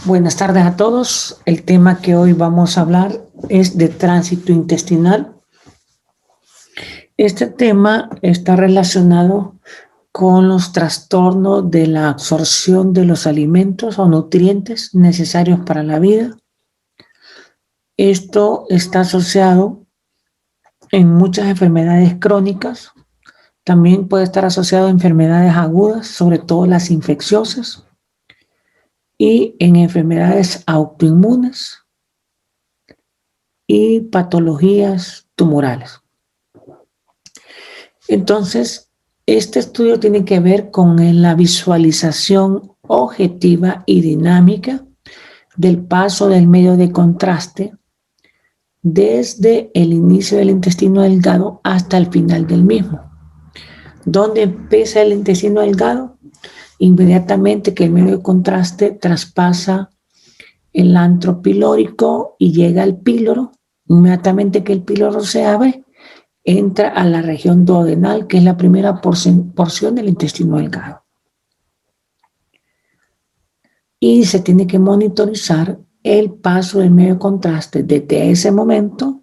Buenas tardes a todos. El tema que hoy vamos a hablar es de tránsito intestinal. Este tema está relacionado con los trastornos de la absorción de los alimentos o nutrientes necesarios para la vida. Esto está asociado en muchas enfermedades crónicas. También puede estar asociado a enfermedades agudas, sobre todo las infecciosas, y en enfermedades autoinmunes y patologías tumorales. Entonces, este estudio tiene que ver con la visualización objetiva y dinámica del paso del medio de contraste desde el inicio del intestino delgado hasta el final del mismo. ¿Dónde empieza el intestino delgado? Inmediatamente que el medio de contraste traspasa el antro pilórico y llega al píloro, inmediatamente que el píloro se abre, entra a la región duodenal, que es la primera porción del intestino delgado. Y se tiene que monitorizar el paso del medio de contraste desde ese momento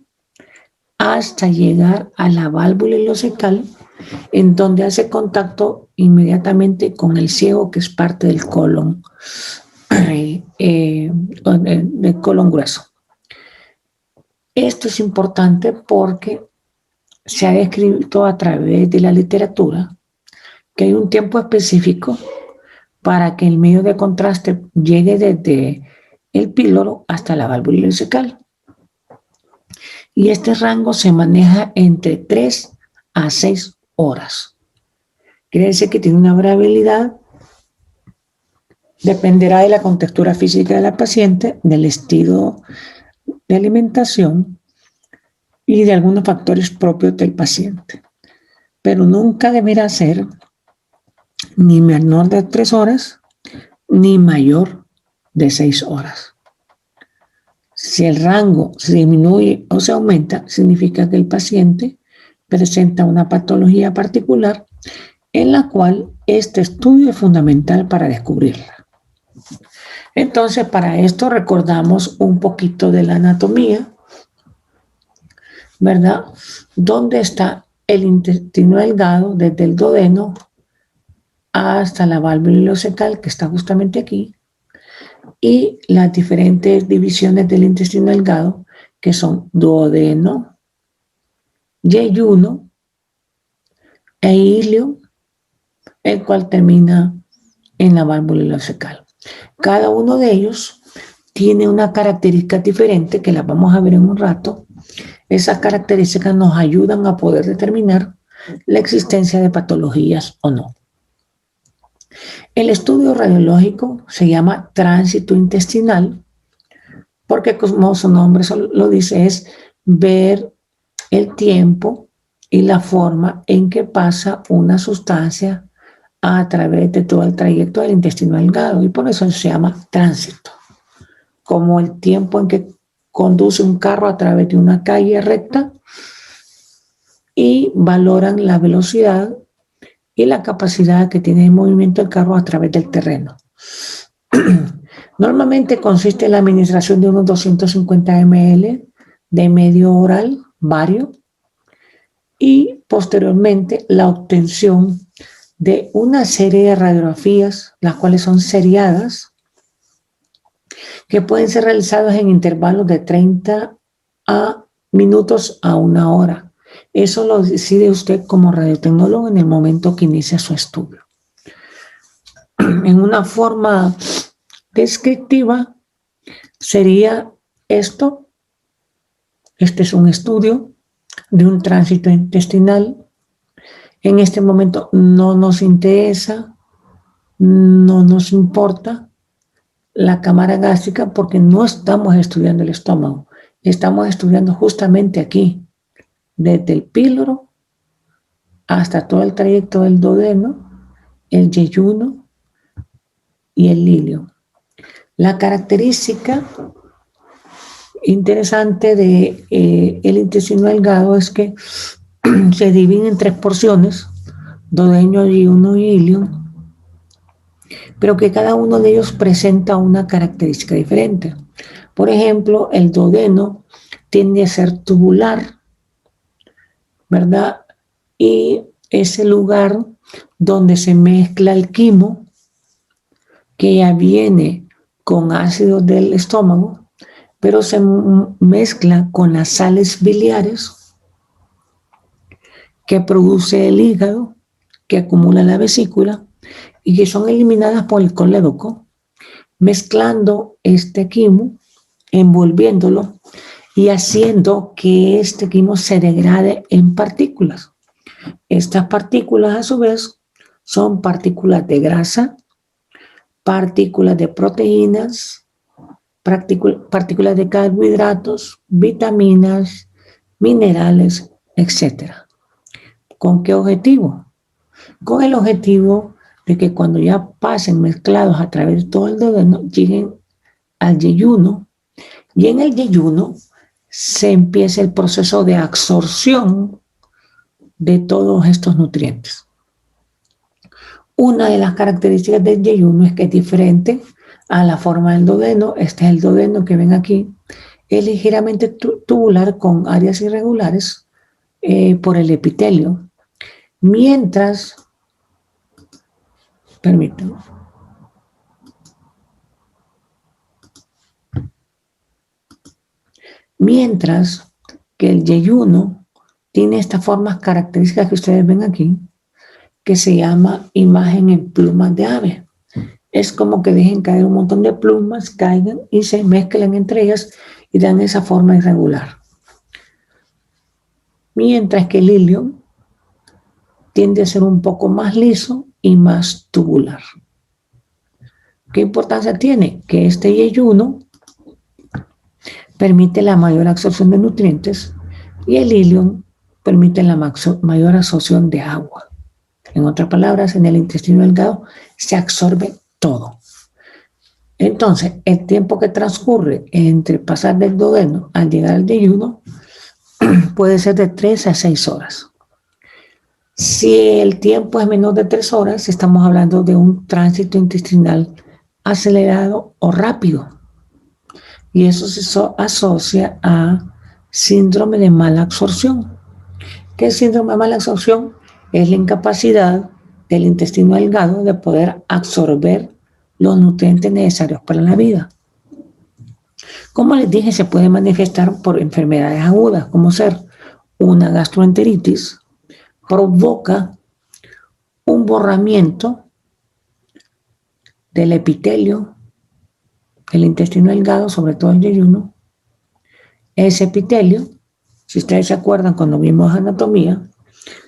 hasta llegar a la válvula ileocecal, en donde hace contacto inmediatamente con el ciego, que es parte del colon, del colon grueso. Esto es importante porque se ha descrito a través de la literatura que hay un tiempo específico para que el medio de contraste llegue desde el píloro hasta la válvula ileocecal. Y este rango se maneja entre 3 a 6 horas. Quiere decir que tiene una variabilidad, dependerá de la contextura física de la paciente, del estilo de alimentación y de algunos factores propios del paciente. Pero nunca deberá ser ni menor de 3 horas ni mayor de 6 horas. Si el rango se disminuye o se aumenta, significa que el paciente presenta una patología particular en la cual este estudio es fundamental para descubrirla. Entonces, para esto recordamos un poquito de la anatomía, ¿verdad? ¿Dónde está el intestino delgado desde el duodeno hasta la válvula ileocecal, que está justamente aquí? Y las diferentes divisiones del intestino delgado, que son duodeno, yeyuno e ilio, el cual termina en la válvula ileocecal. Cada uno de ellos tiene una característica diferente que las vamos a ver en un rato. Esas características nos ayudan a poder determinar la existencia de patologías o no. El estudio radiológico se llama tránsito intestinal porque, como su nombre lo dice, es ver el tiempo y la forma en que pasa una sustancia a través de todo el trayecto del intestino delgado, y por eso se llama tránsito, como el tiempo en que conduce un carro a través de una calle recta, y valoran la velocidad y la capacidad que tiene el movimiento del carro a través del terreno. Normalmente consiste en la administración de unos 250 ml de medio oral vario y posteriormente la obtención de una serie de radiografías, las cuales son seriadas, que pueden ser realizadas en intervalos de 30 minutos a 1 hora. Eso lo decide usted como radiotecnólogo en el momento que inicia su estudio. En una forma descriptiva sería esto. Este es un estudio de un tránsito intestinal. En este momento no nos interesa, no nos importa la cámara gástrica porque no estamos estudiando el estómago. Estamos estudiando justamente aquí, desde el píloro hasta todo el trayecto del duodeno, el yeyuno y el ilio. La característica interesante de el intestino delgado es que se divide en 3 porciones, duodeno, yeyuno y ilio, pero que cada uno de ellos presenta una característica diferente. Por ejemplo, el duodeno tiende a ser tubular, ¿verdad? Y es el lugar donde se mezcla el quimo, que ya viene con ácidos del estómago, pero se mezcla con las sales biliares que produce el hígado, que acumula la vesícula y que son eliminadas por el colédoco, mezclando este quimo, envolviéndolo y haciendo que este quimo se degrade en partículas. Estas partículas, a su vez, son partículas de grasa, partículas de proteínas, partículas de carbohidratos, vitaminas, minerales, etc. ¿Con qué objetivo? Con el objetivo de que cuando ya pasen mezclados a través de todo el duodeno, lleguen al yeyuno, y en el yeyuno se empieza el proceso de absorción de todos estos nutrientes. Una de las características del yeyuno es que es diferente a la forma del duodeno. Este es el duodeno que ven aquí. Es ligeramente tubular con áreas irregulares por el epitelio. Mientras, permítanme. Mientras que el yeyuno tiene estas formas características que ustedes ven aquí, que se llama imagen en plumas de ave. Es como que dejen caer un montón de plumas, caigan y se mezclan entre ellas y dan esa forma irregular. Mientras que el ilion tiende a ser un poco más liso y más tubular. ¿Qué importancia tiene? Que este yeyuno permite la mayor absorción de nutrientes y el ilion permite la mayor absorción de agua. En otras palabras, en el intestino delgado se absorbe todo. Entonces, el tiempo que transcurre entre pasar del duodeno al llegar al yeyuno puede ser de 3 a 6 horas. Si el tiempo es menor de 3 horas, estamos hablando de un tránsito intestinal acelerado o rápido. Y eso se asocia a síndrome de mala absorción. ¿Qué es síndrome de mala absorción? Es la incapacidad del intestino delgado de poder absorber los nutrientes necesarios para la vida. Como les dije, se puede manifestar por enfermedades agudas, como ser una gastroenteritis, provoca un borramiento del epitelio, el intestino delgado, sobre todo el yeyuno. Ese epitelio, si ustedes se acuerdan cuando vimos anatomía,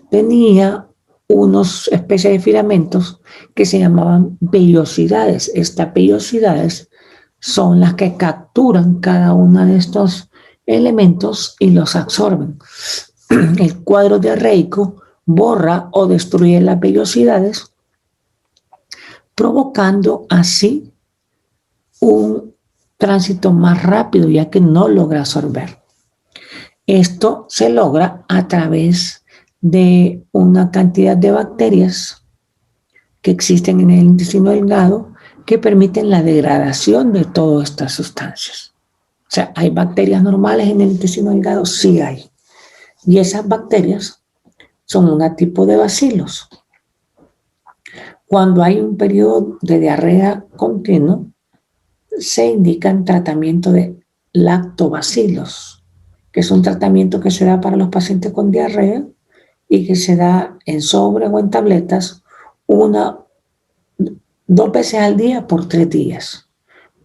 tenía unas especies de filamentos que se llamaban vellosidades. Estas vellosidades son las que capturan cada uno de estos elementos y los absorben. El cuadro diarreico borra o destruye las vellosidades, provocando así un tránsito más rápido, ya que no logra absorber. Esto se logra a través de una cantidad de bacterias que existen en el intestino delgado que permiten la degradación de todas estas sustancias. O sea, ¿hay bacterias normales en el intestino delgado? Sí hay. Y esas bacterias son un tipo de bacilos. Cuando hay un periodo de diarrea continuo, se indican tratamiento de lactobacilos, que es un tratamiento que se da para los pacientes con diarrea y que se da en sobre o en tabletas 2 veces al día por 3 días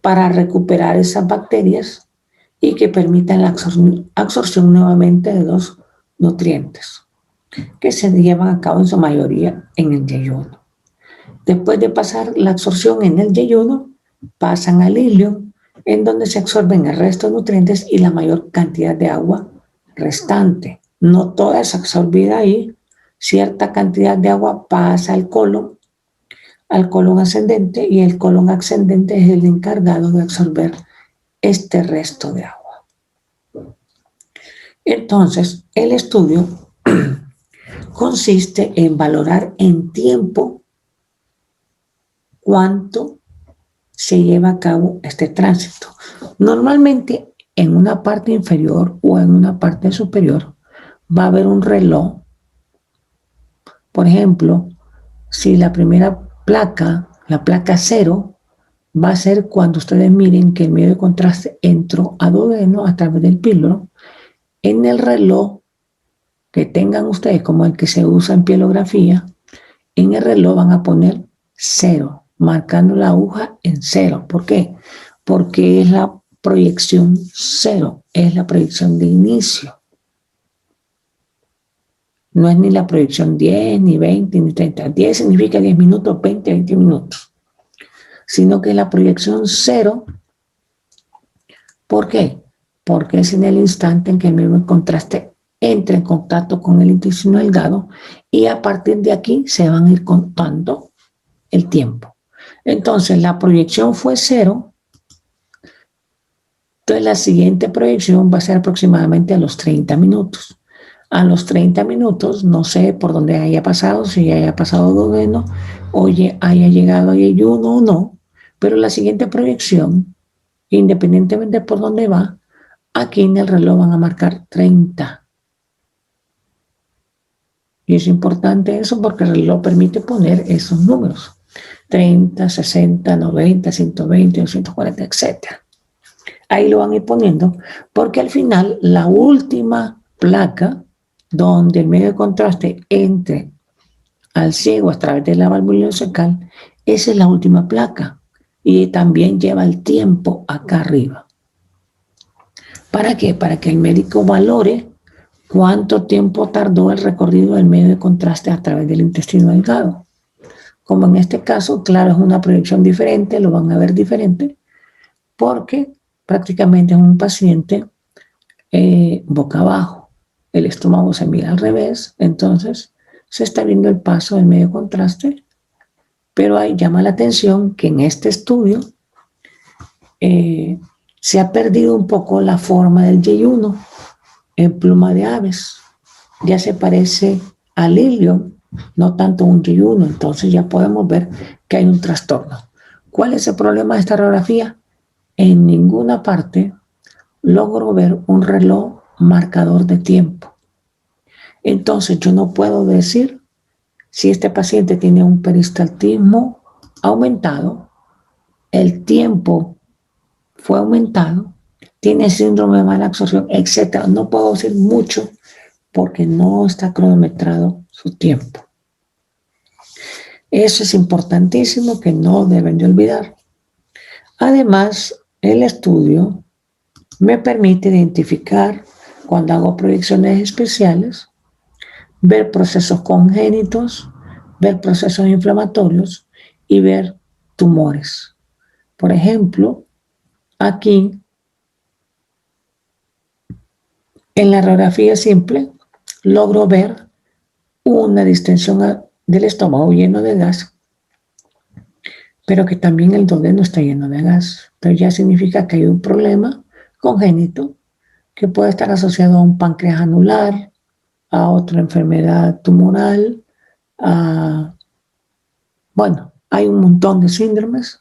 para recuperar esas bacterias y que permitan la absorción nuevamente de los nutrientes que se llevan a cabo en su mayoría en el yeyuno. Después de pasar la absorción en el yeyuno, pasan al ilion, en donde se absorben el resto de nutrientes y la mayor cantidad de agua restante. No toda es absorbida ahí, cierta cantidad de agua pasa al colon ascendente, y el colon ascendente es el encargado de absorber este resto de agua. Entonces, el estudio consiste en valorar en tiempo cuánto se lleva a cabo este tránsito. Normalmente en una parte inferior o en una parte superior va a haber un reloj. Por ejemplo, si la primera placa, la placa 0, va a ser cuando ustedes miren que el medio de contraste entró a duodeno a través del píloro. En el reloj que tengan ustedes, como el que se usa en pielografía, en el reloj van a poner 0, marcando la aguja en 0. ¿Por qué? Porque es la proyección 0, es la proyección de inicio. No es ni la proyección 10, ni 20, ni 30. 10 significa 10 minutos, 20 minutos. Sino que es la proyección 0. ¿Por qué? Porque es en el instante en que el medio de contraste entra en contacto con el intestino delgado y a partir de aquí se van a ir contando el tiempo. Entonces la proyección fue 0. Entonces la siguiente proyección va a ser aproximadamente a los 30 minutos. A los 30 minutos, no sé por dónde haya pasado, si haya pasado duodeno, o haya llegado a ayuno o no, pero la siguiente proyección, independientemente por dónde va, aquí en el reloj van a marcar 30. Y es importante eso porque el reloj permite poner esos números. 30, 60, 90, 120, 240, etc. Ahí lo van a ir poniendo porque al final la última placa donde el medio de contraste entre al ciego a través de la válvula ileocecal, esa es la última placa y también lleva el tiempo acá arriba. ¿Para qué? Para que el médico valore cuánto tiempo tardó el recorrido del medio de contraste a través del intestino delgado. Como en este caso, claro, es una proyección diferente, lo van a ver diferente, porque prácticamente es un paciente boca abajo. El estómago se mira al revés, entonces se está viendo el paso del medio de contraste, pero ahí llama la atención que en este estudio se ha perdido un poco la forma del Y1 en pluma de aves. Ya se parece al hilio, no tanto un Y1, entonces ya podemos ver que hay un trastorno. ¿Cuál es el problema de esta radiografía? En ninguna parte logro ver un reloj marcador de tiempo. Entonces yo no puedo decir si este paciente tiene un peristaltismo aumentado, el tiempo fue aumentado, tiene síndrome de mala absorción, etc. No puedo decir mucho porque no está cronometrado su tiempo. Eso es importantísimo que no deben de olvidar. Además, el estudio me permite identificar cuando hago proyecciones especiales, ver procesos congénitos, ver procesos inflamatorios y ver tumores. Por ejemplo, aquí en la radiografía simple logro ver una distensión del estómago lleno de gas, pero que también el duodeno está lleno de gas. Entonces ya significa que hay un problema congénito que puede estar asociado a un páncreas anular, a otra enfermedad tumoral, bueno, hay un montón de síndromes,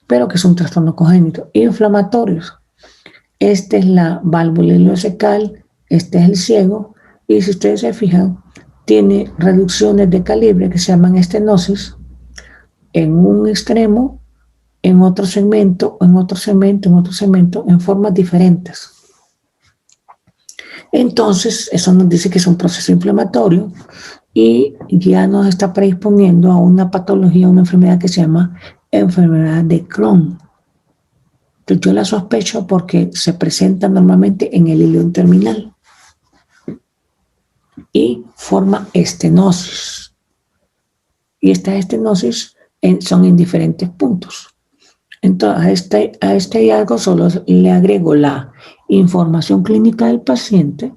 pero que son trastornos congénitos inflamatorios. Esta es la válvula ileocecal, este es el ciego, y si ustedes se fijan, tiene reducciones de calibre que se llaman estenosis en un extremo, en otro segmento, en otro segmento, en otro segmento, en formas diferentes. Entonces, eso nos dice que es un proceso inflamatorio y ya nos está predisponiendo a una patología, una enfermedad que se llama enfermedad de Crohn. Entonces, yo la sospecho porque se presenta normalmente en el hilo terminal y forma estenosis. Y estas estenosis son en diferentes puntos. Entonces, a este hallazgo solo le agrego la información clínica del paciente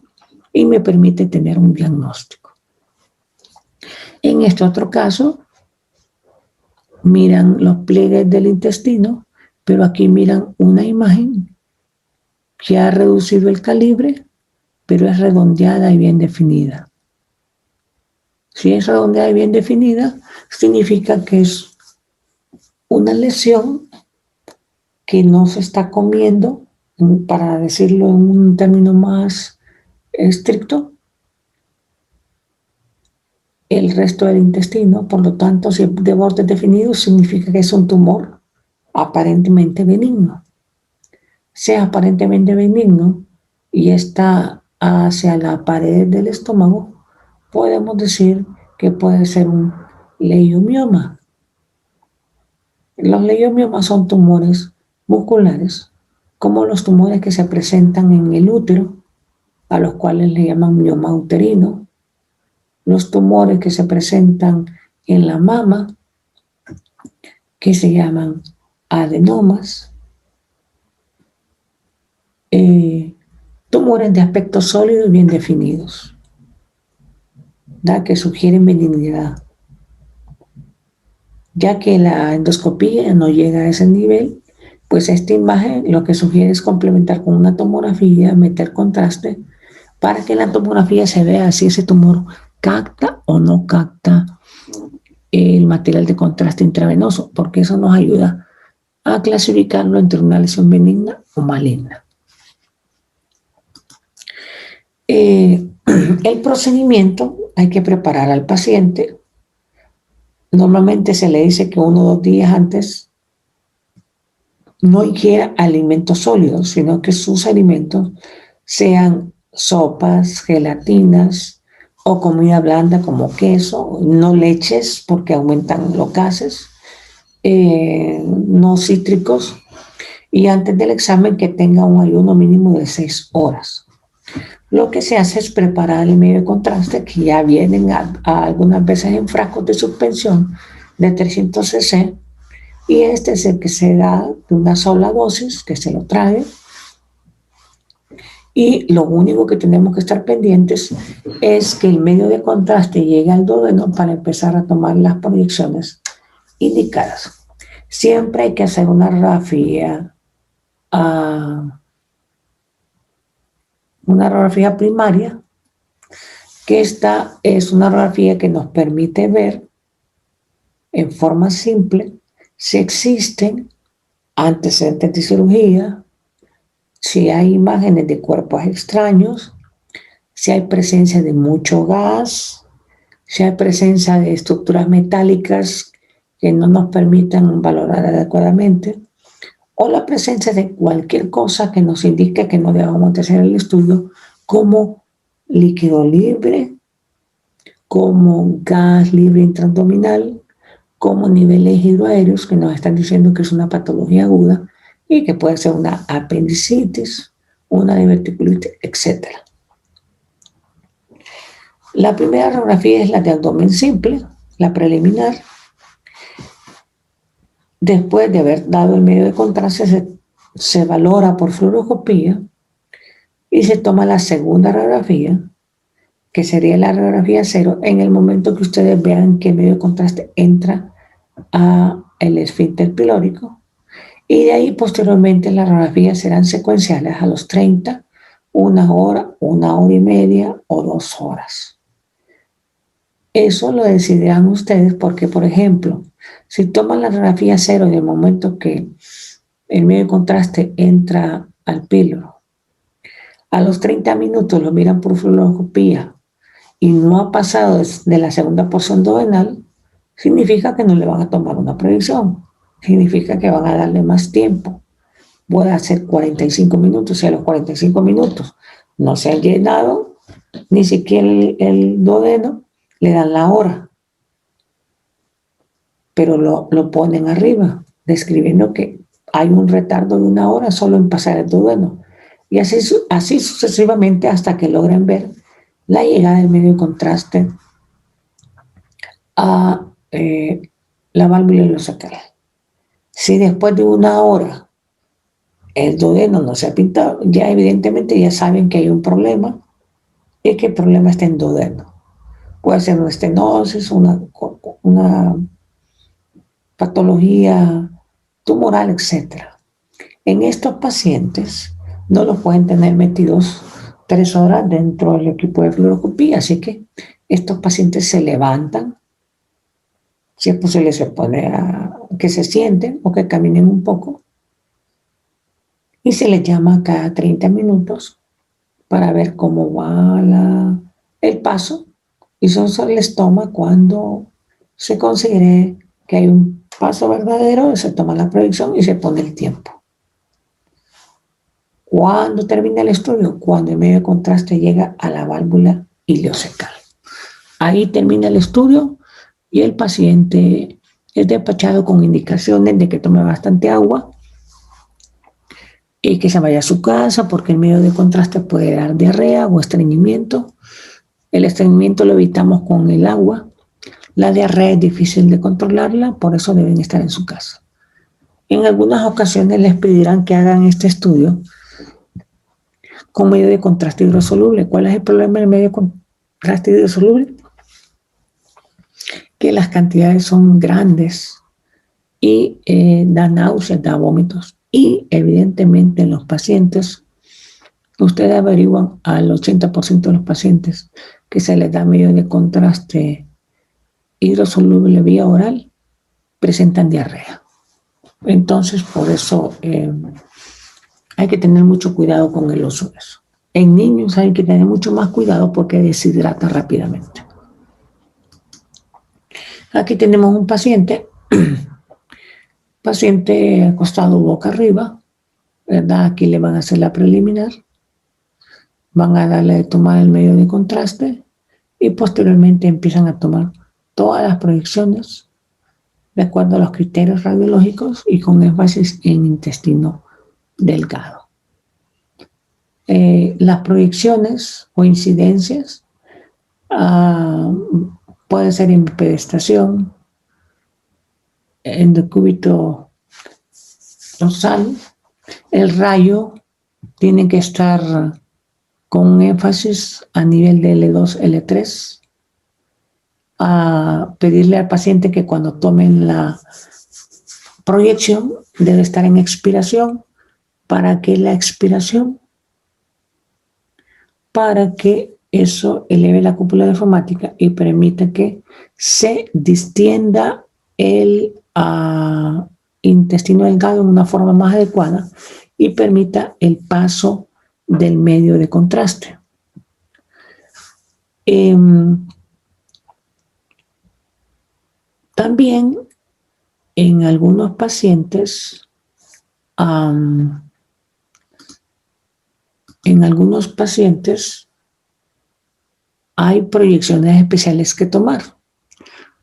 y me permite tener un diagnóstico. En este otro caso, miran los pliegues del intestino, pero aquí miran una imagen que ha reducido el calibre, pero es redondeada y bien definida. Si es redondeada y bien definida, significa que es una lesión que no se está comiendo, para decirlo en un término más estricto, el resto del intestino. Por lo tanto, si es de bordes definidos, significa que es un tumor aparentemente benigno. Si es aparentemente benigno y está hacia la pared del estómago, podemos decir que puede ser un leiomioma. Los leiomiomas son tumores musculares, como los tumores que se presentan en el útero, a los cuales le llaman mioma uterino, los tumores que se presentan en la mama, que se llaman adenomas, tumores de aspecto sólido y bien definidos, que sugieren benignidad. Ya que la endoscopía no llega a ese nivel, pues esta imagen lo que sugiere es complementar con una tomografía, meter contraste, para que en la tomografía se vea si ese tumor capta o no capta el material de contraste intravenoso, porque eso nos ayuda a clasificarlo entre una lesión benigna o maligna. El procedimiento, hay que preparar al paciente. Normalmente se le dice que 1 o 2 días antes no ingiera alimentos sólidos, sino que sus alimentos sean sopas, gelatinas o comida blanda como queso, no leches porque aumentan los gases, no cítricos, y antes del examen que tenga un ayuno mínimo de 6 horas. Lo que se hace es preparar el medio de contraste, que ya vienen algunas veces en frascos de suspensión de 300 cc, y este es el que se da de una sola dosis, que se lo trae. Y lo único que tenemos que estar pendientes es que el medio de contraste llegue al duodeno para empezar a tomar las proyecciones indicadas. Siempre hay que hacer una radiografía primaria, que esta es una radiografía que nos permite ver en forma simple si existen antecedentes de cirugía, si hay imágenes de cuerpos extraños, si hay presencia de mucho gas, si hay presencia de estructuras metálicas que no nos permitan valorar adecuadamente, o la presencia de cualquier cosa que nos indique que no debamos hacer el estudio, como líquido libre, como gas libre intraabdominal, como niveles hidroaéreos que nos están diciendo que es una patología aguda y que puede ser una apendicitis, una diverticulitis, etc. La primera radiografía es la de abdomen simple, la preliminar. Después de haber dado el medio de contraste, se valora por fluoroscopía y se toma la segunda radiografía, que sería la radiografía 0, en el momento que ustedes vean que el medio de contraste entra al esfínter pilórico. Y de ahí posteriormente las radiografías serán secuenciales a los 30, 1 hora, 1 hora y media o 2 horas. Eso lo decidirán ustedes porque, por ejemplo, si toman la radiografía 0 en el momento que el medio de contraste entra al píloro, a los 30 minutos lo miran por fluoroscopía y no ha pasado de la segunda porción duodenal, significa que no le van a tomar una proyección. Significa que van a darle más tiempo. Puede ser 45 minutos, si a los 45 minutos no se ha llenado ni siquiera el duodeno, le dan la hora. Pero lo ponen arriba, describiendo que hay un retardo de 1 hora solo en pasar el duodeno. Y así sucesivamente hasta que logren ver la llegada del medio de contraste a la válvula ileocecal. Si después de 1 hora el duodeno no se ha pintado, ya evidentemente ya saben que hay un problema y que el problema está en duodeno. Puede ser una estenosis, una patología tumoral, etc. En estos pacientes no los pueden tener metidos 3 horas dentro del equipo de fluoroscopía, así que estos pacientes se levantan Si es posible, se pone a que se sienten o que caminen un poco y se les llama cada 30 minutos para ver cómo va el paso, y solo se les toma cuando se considere que hay un paso verdadero, se toma la proyección y se pone el tiempo. ¿Cuándo termina el estudio? Cuando el medio de contraste llega a la válvula ileocecal. Ahí termina el estudio y el paciente es despachado con indicaciones de que tome bastante agua y que se vaya a su casa, porque el medio de contraste puede dar diarrea o estreñimiento. El estreñimiento lo evitamos con el agua. La diarrea es difícil de controlarla, por eso deben estar en su casa. En algunas ocasiones les pedirán que hagan este estudio con medio de contraste hidrosoluble. ¿Cuál es el problema del medio de contraste hidrosoluble? Que las cantidades son grandes y da náuseas, da vómitos. Y evidentemente en los pacientes, ustedes averiguan al 80% de los pacientes que se les da medio de contraste hidrosoluble vía oral, presentan diarrea. Entonces, por eso hay que tener mucho cuidado con el uso de eso. En niños hay que tener mucho más cuidado porque deshidrata rápidamente. Aquí tenemos un paciente acostado boca arriba, ¿verdad? Aquí le van a hacer la preliminar, van a darle de tomar el medio de contraste y posteriormente empiezan a tomar todas las proyecciones de acuerdo a los criterios radiológicos y con énfasis en intestino delgado. Las proyecciones o incidencias pueden ser en pedestación, en decúbito dorsal. El rayo tiene que estar con énfasis a nivel de L2, L3. A pedirle al paciente que cuando tomen la proyección debe estar en expiración para que eso eleve la cúpula diafragmática y permita que se distienda el intestino delgado en una forma más adecuada y permita el paso del medio de contraste. También en algunos pacientes hay proyecciones especiales que tomar.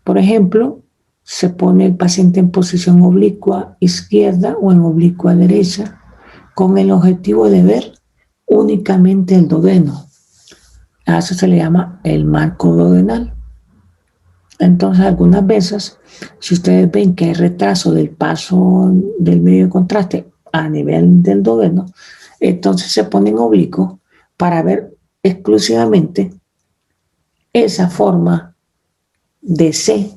Por ejemplo, se pone el paciente en posición oblicua izquierda o en oblicua derecha con el objetivo de ver únicamente el duodeno. A eso se le llama el marco duodenal. Entonces, algunas veces, si ustedes ven que hay retraso del paso del medio de contraste a nivel del duodeno, entonces se pone en oblicuo para ver exclusivamente esa forma de C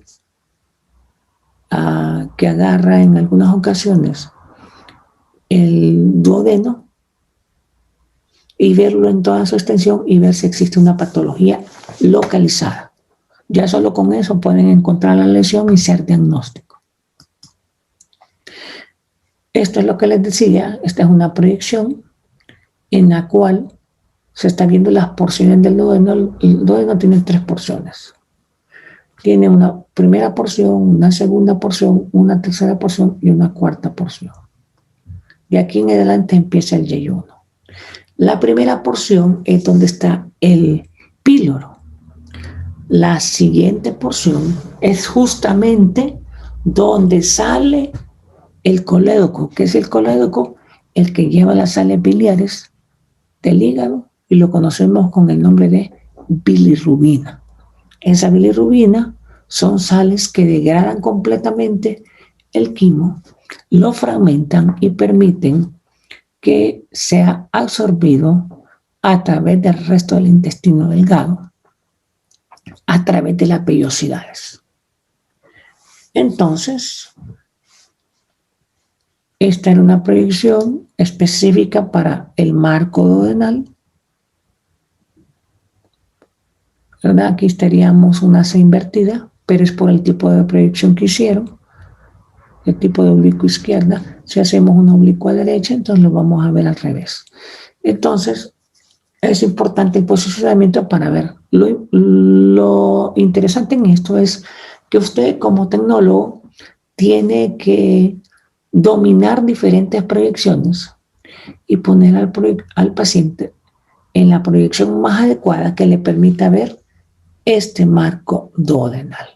que agarra en algunas ocasiones el duodeno y verlo en toda su extensión y ver si existe una patología localizada. Ya solo con eso pueden encontrar la lesión y ser diagnóstico. Esto es lo que les decía, esta es una proyección en la cual se están viendo las porciones del duodeno. El duodeno tiene 3 porciones. Tiene una primera porción, una segunda porción, una tercera porción y una cuarta porción. De aquí en adelante empieza el yeyuno. La primera porción es donde está el píloro. La siguiente porción es justamente donde sale el colédoco. ¿Qué es el colédoco? El que lleva las sales biliares del hígado y lo conocemos con el nombre de bilirrubina. Esa bilirrubina son sales que degradan completamente el quimo, lo fragmentan y permiten que sea absorbido a través del resto del intestino delgado, a través de las vellosidades. Entonces, esta era una proyección específica para el marco duodenal. ¿Verdad? Aquí estaríamos una C invertida pero es por el tipo de proyección que hicieron, el tipo de oblicuo izquierda. Si hacemos una oblicua derecha, entonces lo vamos a ver al revés. Entonces, es importante el posicionamiento para ver. Lo interesante en esto es que usted como tecnólogo tiene que dominar diferentes proyecciones y poner al paciente en la proyección más adecuada que le permita ver este marco duodenal.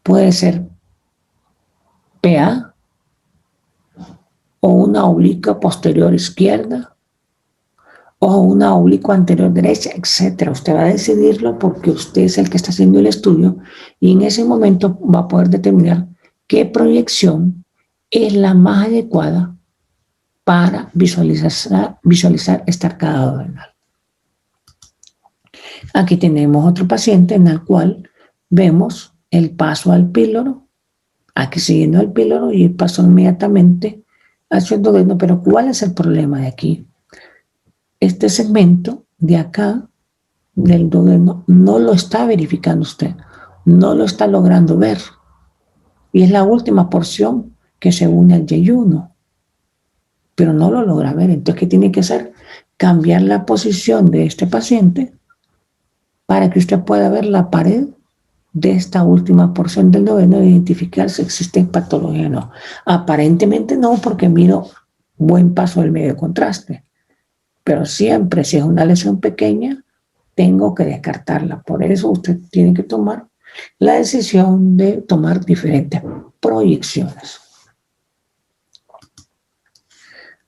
Puede ser PA o una oblicua posterior izquierda o una oblicua anterior derecha, etc. Usted va a decidirlo porque usted es el que está haciendo el estudio y en ese momento va a poder determinar qué proyección es la más adecuada para visualizar esta arcada duodenal. Aquí tenemos otro paciente en el cual vemos el paso al píloro, aquí siguiendo el píloro y pasó inmediatamente hacia el duodeno, pero ¿cuál es el problema de aquí? Este segmento de acá, del duodeno, no lo está verificando usted, no lo está logrando ver. Y es la última porción que se une al yeyuno, pero no lo logra ver. Entonces, ¿qué tiene que hacer? Cambiar la posición de este paciente para que usted pueda ver la pared de esta última porción del duodeno e identificar si existe patología o no. Aparentemente no, porque miro buen paso del medio de contraste. Pero siempre, si es una lesión pequeña, tengo que descartarla. Por eso usted tiene que tomar la decisión de tomar diferentes proyecciones.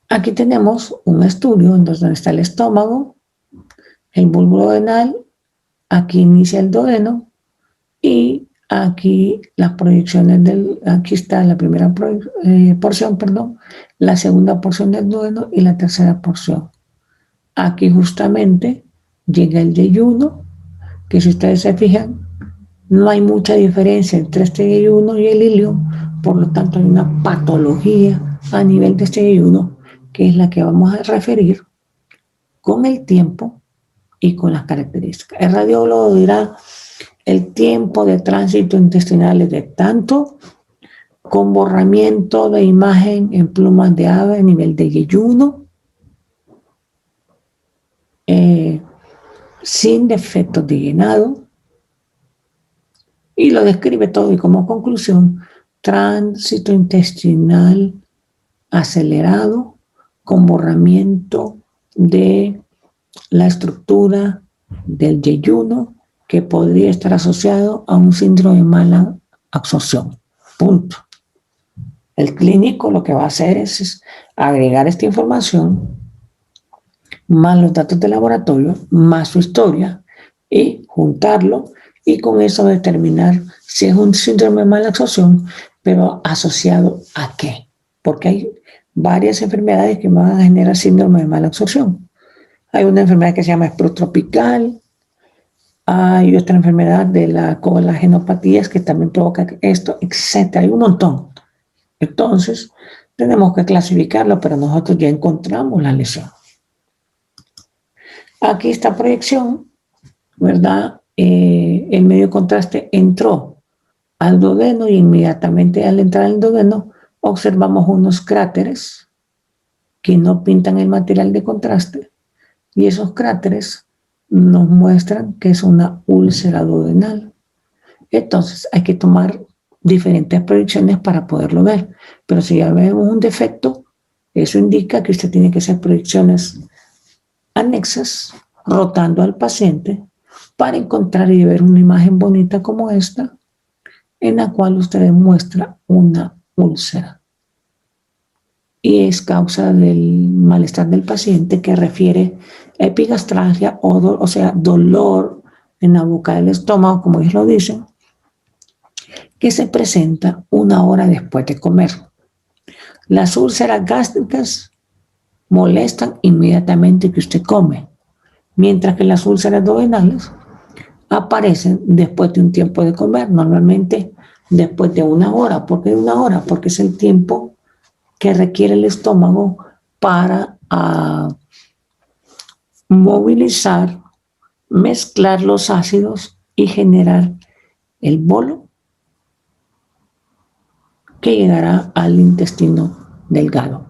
Aquí tenemos un estudio donde está el estómago, el bulbo duodenal, aquí inicia el duodeno y aquí las proyecciones aquí está la primera porción, la segunda porción del duodeno y la tercera porción. Aquí justamente llega el yeyuno, que si ustedes se fijan, no hay mucha diferencia entre este yeyuno y el ilium, por lo tanto hay una patología a nivel de este yeyuno, que es la que vamos a referir con el tiempo y con las características. El radiólogo dirá el tiempo de tránsito intestinal es de tanto, con borramiento de imagen en plumas de ave a nivel de yeyuno, sin defectos de llenado, y lo describe todo y como conclusión, tránsito intestinal acelerado con borramiento de la estructura del yeyuno que podría estar asociado a un síndrome de mala absorción. Punto. El clínico lo que va a hacer es agregar esta información más los datos de laboratorio, más su historia, y juntarlo, y con eso determinar si es un síndrome de mala absorción, pero asociado a qué. Porque hay varias enfermedades que van a generar síndrome de mala absorción. Hay una enfermedad que se llama esplus tropical, hay otra enfermedad de la colagenopatías que también provoca esto, etc. Hay un montón. Entonces, tenemos que clasificarlo, pero nosotros ya encontramos la lesión. Aquí esta proyección, ¿verdad? El medio de contraste entró al duodeno y inmediatamente al entrar al duodeno observamos unos cráteres que no pintan el material de contraste y esos cráteres nos muestran que es una úlcera duodenal. Entonces hay que tomar diferentes proyecciones para poderlo ver, pero si ya vemos un defecto, eso indica que usted tiene que hacer proyecciones anexas, rotando al paciente para encontrar y ver una imagen bonita como esta, en la cual usted demuestra una úlcera. Y es causa del malestar del paciente que refiere a epigastralgia, o sea, dolor en la boca del estómago, como ellos lo dicen, que se presenta 1 hora después de comer. Las úlceras gástricas molestan inmediatamente que usted come, mientras que las úlceras duodenales aparecen después de un tiempo de comer, normalmente después de 1 hora. ¿Por qué 1 hora? Porque es el tiempo que requiere el estómago para movilizar, mezclar los ácidos y generar el bolo que llegará al intestino delgado.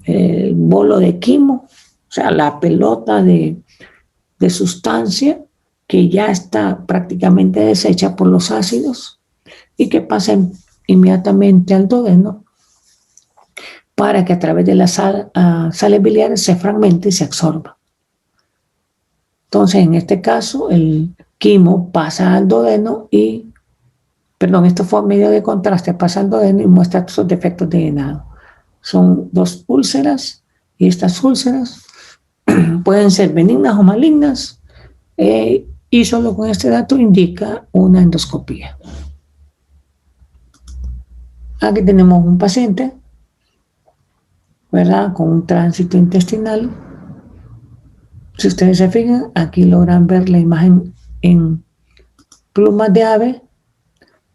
El bolo de quimo, o sea, la pelota de sustancia que ya está prácticamente deshecha por los ácidos y que pasa inmediatamente al duodeno para que a través de las sales biliares se fragmente y se absorba. Entonces, en este caso, el quimo pasa al duodeno y, perdón, esto fue medio de contraste, pasa al duodeno y muestra esos defectos de llenado. Son 2 úlceras y estas úlceras pueden ser benignas o malignas y solo con este dato indica una endoscopía. Aquí tenemos un paciente, ¿verdad?, con un tránsito intestinal. Si ustedes se fijan, aquí logran ver la imagen en plumas de ave,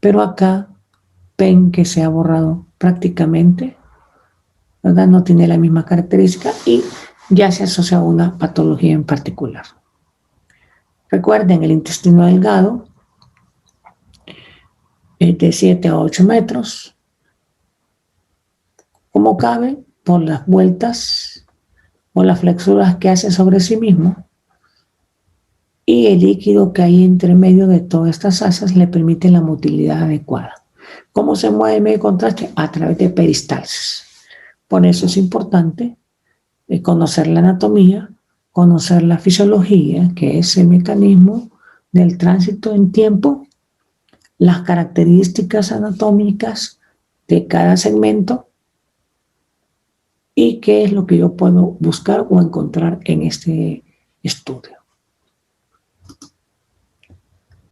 pero acá ven que se ha borrado prácticamente, ¿verdad? No tiene la misma característica y ya se asocia a una patología en particular. Recuerden, el intestino delgado es de 7 a 8 metros. ¿Cómo cabe? Por las vueltas o las flexuras que hace sobre sí mismo, y el líquido que hay entre medio de todas estas asas le permite la motilidad adecuada. ¿Cómo se mueve el medio de contraste? A través de peristalsis. Por eso es importante conocer la anatomía, conocer la fisiología, que es el mecanismo del tránsito en tiempo, las características anatómicas de cada segmento y qué es lo que yo puedo buscar o encontrar en este estudio.